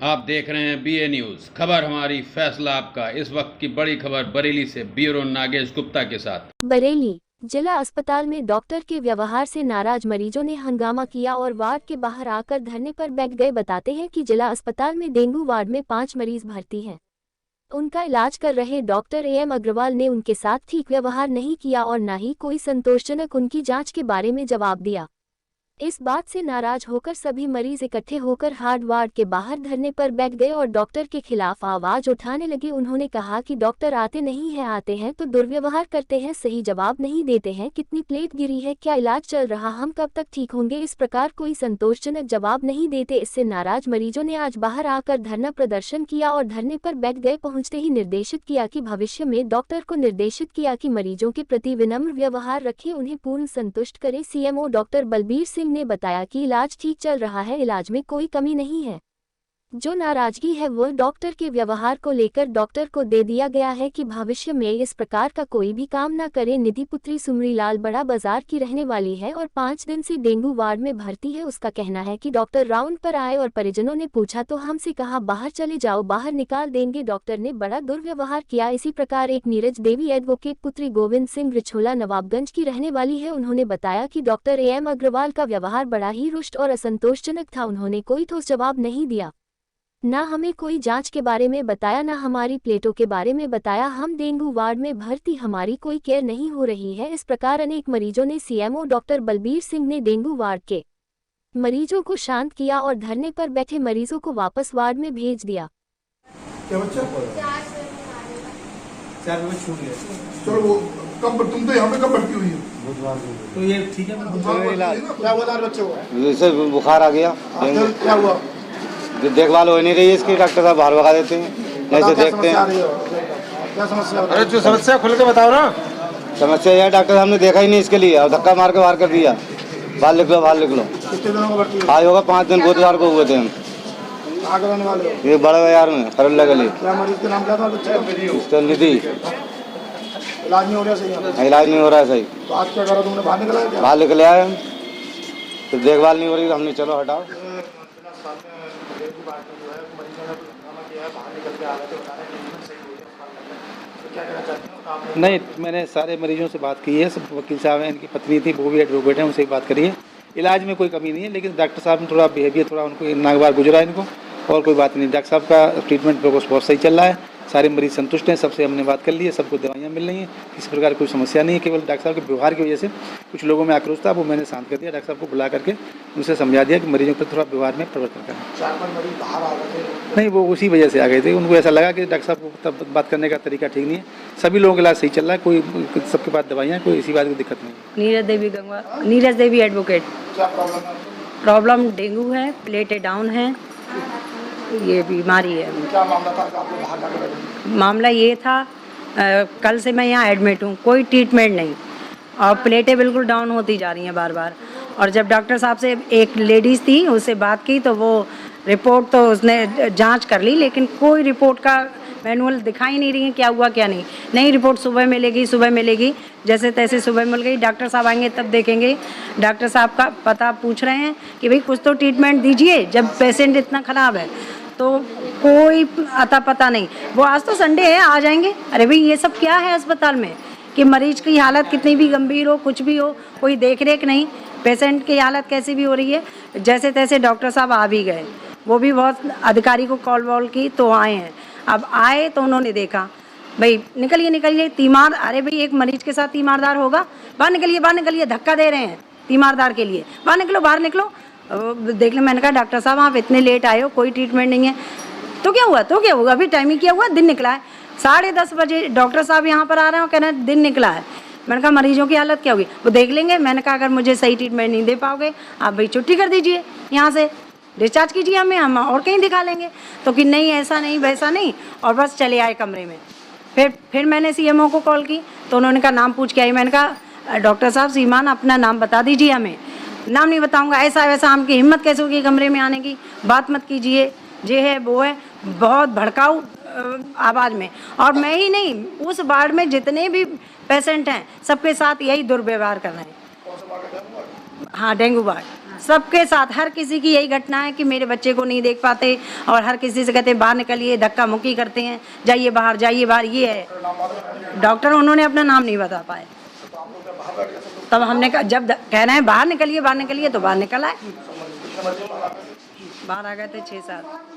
आप देख रहे हैं BA न्यूज़, खबर हमारी फैसला आपका। इस वक्त की बड़ी खबर बरेली से ब्यूरो नागेश गुप्ता के साथ। बरेली जिला अस्पताल में डॉक्टर के व्यवहार से नाराज मरीजों ने हंगामा किया और वार्ड के बाहर आकर धरने पर बैठ गए। बताते हैं कि जिला अस्पताल में डेंगू वार्ड में 5 मरीज भर्ती हैं। उनका इलाज कर रहे डॉक्टर AM अग्रवाल ने उनके साथ ठीक व्यवहार नहीं किया और न ही कोई संतोषजनक उनकी जांच के बारे में जवाब दिया। इस बात से नाराज होकर सभी मरीज इकट्ठे होकर हार्ड वार्ड के बाहर धरने पर बैठ गए और डॉक्टर के खिलाफ आवाज उठाने लगे। उन्होंने कहा कि डॉक्टर आते नहीं है, आते हैं तो दुर्व्यवहार करते हैं, सही जवाब नहीं देते हैं, कितनी प्लेट गिरी है, क्या इलाज चल रहा, हम कब तक ठीक होंगे, इस प्रकार कोई संतोषजनक जवाब नहीं देते। इससे नाराज मरीजों ने आज बाहर आकर धरना प्रदर्शन किया और धरने पर बैठ गए। पहुंचते ही निर्देशित किया कि भविष्य में डॉक्टर को निर्देशित किया कि मरीजों के प्रति विनम्र व्यवहार रखें, उन्हें पूर्ण संतुष्ट करें। CMO डॉक्टर बलबीर सिंह ने बताया कि इलाज ठीक चल रहा है, इलाज में कोई कमी नहीं है। जो नाराजगी है वो डॉक्टर के व्यवहार को लेकर डॉक्टर को दे दिया गया है कि भविष्य में इस प्रकार का कोई भी काम न करे। निधि पुत्री सुमरीलाल बड़ा बाजार की रहने वाली है और 5 दिन से डेंगू वार्ड में भर्ती है। उसका कहना है कि डॉक्टर राउंड पर आए और परिजनों ने पूछा तो हमसे कहा बाहर चले जाओ, बाहर निकाल देंगे। डॉक्टर ने बड़ा दुर्व्यवहार किया। इसी प्रकार एक नीरज देवी एडवोकेट पुत्री गोविंद सिंह रिछोला नवाबगंज की रहने वाली है। उन्होंने बताया कि डॉक्टर AM अग्रवाल का व्यवहार बड़ा ही रुष्ट और असंतोषजनक था। उन्होंने कोई ठोस जवाब नहीं दिया, न हमें कोई जांच के बारे में बताया, न हमारी प्लेटों के बारे में बताया। हम डेंगू वार्ड में भर्ती, हमारी कोई केयर नहीं हो रही है। इस प्रकार अनेक मरीजों ने CMO डॉक्टर बलबीर सिंह ने डेंगू वार्ड के मरीजों को शांत किया और धरने पर बैठे मरीजों को वापस वार्ड में भेज दिया। क्या बच्चा? 4 बजे छूट गया। चलो वो कब तुम तो यहाँ पे कब भर्ती हुई हो? तो ये ठीक है। क्या हुआ बच्चे को? जैसे बुखार आ गया। क्या हुआ? देखभाल हो नहीं रही है इसकी, डॉक्टर साहब बाहर भगा देते हैं, ऐसे देखते हैं। क्या समस्या? अरे जो समस्या खुल के बताओ ना। समस्या यह डॉक्टर साहब ने देखा ही नहीं इसके लिए और धक्का मार के बाहर कर दिया। बाहर लिख लो, बाहर लिख लो। कितने दिनों को भर्ती? आज होगा 5 दिन, बुधवार को हुए थे हम। आगे रहने वाले हो? ये बड़े बाजार में फरल्ला गली। क्या मरीज के नाम क्या था बच्चे? उसका निधि। इलाज नहीं हो रहा सही? इलाज नहीं हो रहा है सही। तो आज क्या करा तुमने? बाहर निकला? बाहर निकले आए हम, तो देखभाल नहीं हो रही, हमने चलो हटाओ। नहीं, मैंने सारे मरीजों से बात की है। सब वकील साहब हैं, इनकी पत्नी थी, वो भी एडवोकेट हैं, उनसे बात करी है। इलाज में कोई कमी नहीं है, लेकिन डॉक्टर साहब ने थोड़ा बिहेवियर, थोड़ा उनको नागवार गुजरा है इनको, और कोई बात नहीं। डॉक्टर साहब का ट्रीटमेंट प्रोग्रेस बहुत सही चल रहा है, सारे मरीज संतुष्ट हैं, सबसे हमने बात कर ली है, सबको दवाइयाँ मिल रही हैं, किसी प्रकार कोई समस्या नहीं है। केवल डॉक्टर साहब के व्यवहार की वजह से कुछ लोगों में आक्रोश था, वो मैंने शांत कर दिया। डॉक्टर साहब को बुला करके उनसे समझा दिया कि मरीजों पर थोड़ा व्यवहार में परिवर्तन करें। 4-5 मरीज बाहर आ गए थे? नहीं, वो उसी वजह से आ गए थे। उनको ऐसा लगा कि डॉक्टर साहब को तब बात करने का तरीका ठीक नहीं है। सभी लोगों का इलाज सही चल रहा है, कोई सबके पास दवाइयाँ, कोई इसी बात की दिक्कत नहीं। नीरज देवी एडवोकेट। क्या प्रॉब्लम है? प्रॉब्लम डेंगू है, प्लेटें डाउन हैं, ये बीमारी है। क्या मामला था आपको बाहर जाकर बैठे? मामला ये था, कल से मैं यहाँ एडमिट हूँ, कोई ट्रीटमेंट नहीं, और प्लेटें बिल्कुल डाउन होती जा रही हैं बार बार। और जब डॉक्टर साहब से एक लेडीज़ थी, उससे बात की तो वो रिपोर्ट तो उसने जांच कर ली, लेकिन कोई रिपोर्ट का मैनुअल दिखाई नहीं रही है, क्या हुआ क्या नहीं। नई रिपोर्ट सुबह मिलेगी, सुबह मिलेगी, जैसे तैसे सुबह मिल गई। डॉक्टर साहब आएंगे तब देखेंगे। डॉक्टर साहब का पता पूछ रहे हैं कि भाई कुछ तो ट्रीटमेंट दीजिए, जब पेशेंट इतना ख़राब है। तो कोई अता पता नहीं। वो आज तो संडे है, आ जाएंगे। अरे भाई ये सब क्या है अस्पताल में कि मरीज की हालत कितनी भी गंभीर हो, कुछ भी हो, कोई देख रेख नहीं, पेशेंट की हालत कैसी भी हो रही है। जैसे तैसे डॉक्टर साहब आ भी गए, वो भी बहुत अधिकारी को कॉल वॉल की तो आए हैं। अब आए तो उन्होंने देखा, भाई निकलिए निकलिए, तीमार, अरे भाई एक मरीज के साथ तीमारदार होगा, बाहर निकलिए, धक्का दे रहे हैं तीमारदार के लिए, बाहर निकलो, बाहर निकलो। देख ले, मैंने कहा डॉक्टर साहब आप इतने लेट आए हो, कोई ट्रीटमेंट नहीं है। तो क्या हुआ, अभी टाइमिंग क्या हुआ, दिन निकला है 10:30 बजे डॉक्टर साहब यहाँ पर आ रहे हैं, कह रहे हैं दिन निकला है। मैंने कहा मरीजों की हालत क्या होगी, वो देख लेंगे। मैंने कहा अगर मुझे सही ट्रीटमेंट नहीं दे पाओगे, आप भाई छुट्टी कर दीजिए, यहाँ से डिस्चार्ज कीजिए हमें, हम और कहीं दिखा लेंगे। तो कि नहीं, ऐसा नहीं, वैसा नहीं, और बस चले आए कमरे में। फिर मैंने CMO को कॉल की तो उन्होंने कहा नाम पूछ के आई। मैंने कहा डॉक्टर साहब सीमान अपना नाम बता दीजिए हमें। नाम नहीं बताऊंगा, ऐसा वैसा, हमकी हिम्मत कैसे होगी कमरे में आने की, बात मत कीजिए, ये है वो है, बहुत भड़काऊ आवाज़ में। और मैं ही नहीं, उस वार्ड में जितने भी पेशेंट हैं सबके साथ यही दुर्व्यवहार कर रहे हैं। हाँ, डेंगू वार्ड। सबके साथ हर किसी की यही घटना है कि मेरे बच्चे को नहीं देख पाते और हर किसी से कहते हैं बाहर निकलिए, धक्का मुक्की करते हैं, जाइए बाहर जाइए बाहर। ये है डॉक्टर, उन्होंने अपना नाम नहीं बता पाए। तब हमने कहा, जब कह रहे हैं बाहर निकलिए तो बाहर निकल आए। बाहर आ गए थे 6-7।